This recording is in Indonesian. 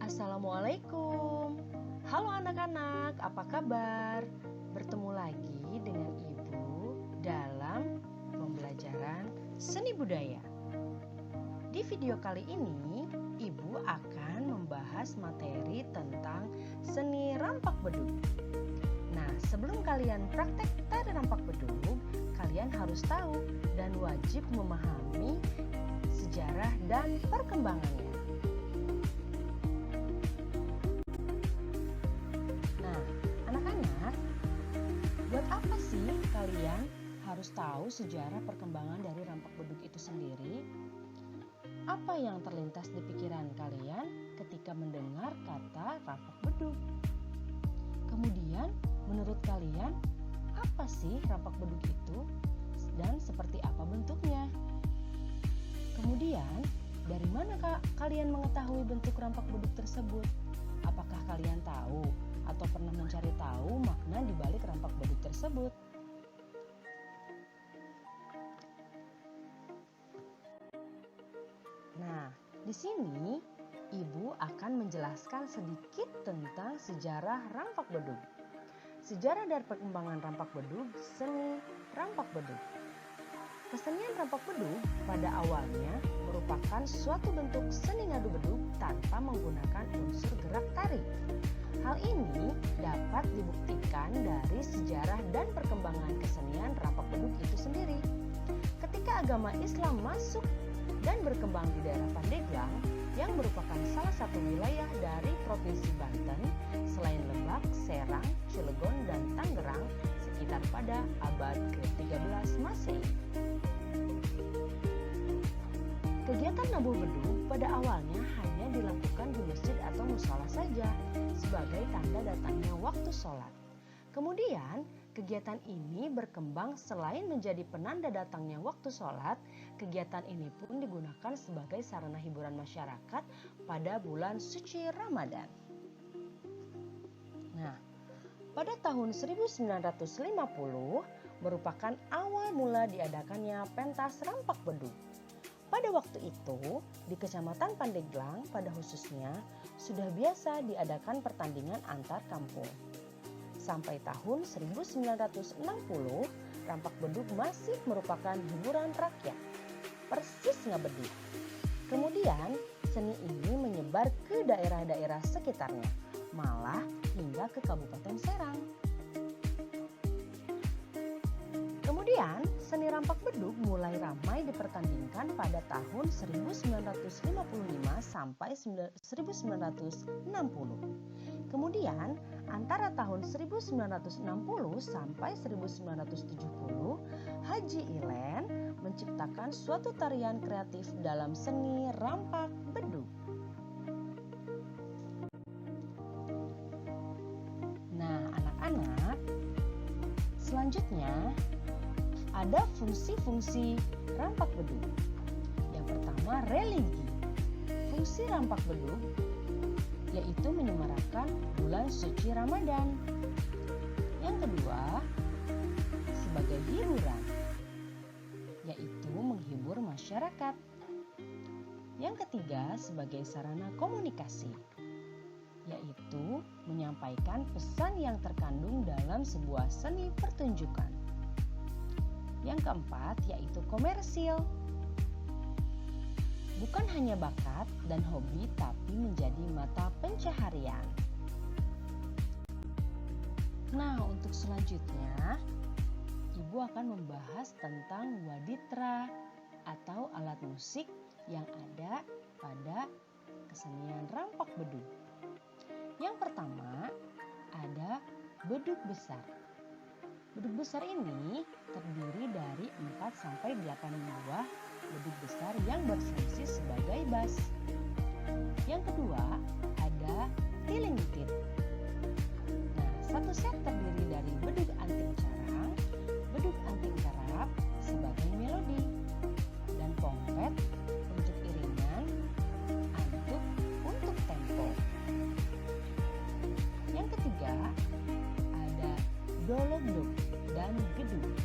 Assalamualaikum. Halo anak-anak, apa kabar? Bertemu lagi dengan Ibu dalam pembelajaran seni budaya. Di video kali ini, Ibu akan membahas materi tentang seni rampak bedug. Nah, sebelum kalian praktek tari rampak bedug, kalian harus tahu dan wajib memahami sejarah dan perkembangannya. Nah, anak-anak, buat apa sih kalian harus tahu sejarah perkembangan dari rampak bedug itu sendiri? Apa yang terlintas di pikiran kalian ketika mendengar kata rampak bedug? Kemudian, menurut kalian, apa sih rampak bedug itu dan seperti apa bentuknya? Kemudian, dari mana kalian mengetahui bentuk rampak bedug tersebut? Apakah kalian tahu atau pernah mencari tahu makna di balik rampak bedug tersebut? Nah, di sini Ibu akan menjelaskan sedikit tentang sejarah rampak bedug. Sejarah dari perkembangan rampak bedug, seni rampak bedug. Kesenian rampak bedug pada awalnya merupakan suatu bentuk seni ngadu bedug tanpa menggunakan unsur gerak tari. Hal ini dapat dibuktikan dari sejarah dan perkembangan kesenian rampak bedug itu sendiri. Ketika agama Islam masuk dan berkembang di daerah Pandeglang yang merupakan salah satu wilayah dari Provinsi Banten selain Lebak, Serang, Cilegon, dan Tangerang sekitar pada abad ke-13 Masehi. Kegiatan nabuh bedug pada awalnya hanya dilakukan di masjid atau mushola saja sebagai tanda datangnya waktu sholat. Kemudian, kegiatan ini berkembang selain menjadi penanda datangnya waktu sholat, kegiatan ini pun digunakan sebagai sarana hiburan masyarakat pada bulan suci Ramadan. Nah, pada tahun 1950 merupakan awal mula diadakannya pentas rampak bedug. Pada waktu itu, di Kecamatan Pandeglang pada khususnya sudah biasa diadakan pertandingan antar kampung. Sampai tahun 1960, rampak bedug masih merupakan hiburan rakyat, persis ngabedug. Kemudian, seni ini menyebar ke daerah-daerah sekitarnya, malah hingga ke Kabupaten Serang. Kemudian, seni rampak bedug mulai ramai dipertandingkan pada tahun 1955 sampai 1960. Kemudian, antara tahun 1960 sampai 1970, Haji Ilen menciptakan suatu tarian kreatif dalam seni rampak bedug. Nah, anak-anak, selanjutnya ada fungsi-fungsi rampak bedug. Yang pertama, religi. Fungsi rampak bedug yaitu menyemarakan bulan suci Ramadan. Yang kedua, sebagai hiburan, yaitu menghibur masyarakat. Yang ketiga, sebagai sarana komunikasi, yaitu menyampaikan pesan yang terkandung dalam sebuah seni pertunjukan. Yang keempat, yaitu komersil. Bukan hanya bakat dan hobi, tapi menjadi mata pencaharian. Nah, untuk selanjutnya, Ibu akan membahas tentang waditra atau alat musik yang ada pada kesenian rampak bedug. Yang pertama, ada bedug besar. Bedug besar ini terdiri dari 4-8 buah bedug besar yang berfungsi sebagai bas. Yang kedua, ada tiling-tit. Nah, satu set terdiri dari bedug anting carang, bedug anting karap sebagai melodi, dan pongpet untuk iringan, antuk untuk tempo. Yang ketiga, ada dologdog dan gedung.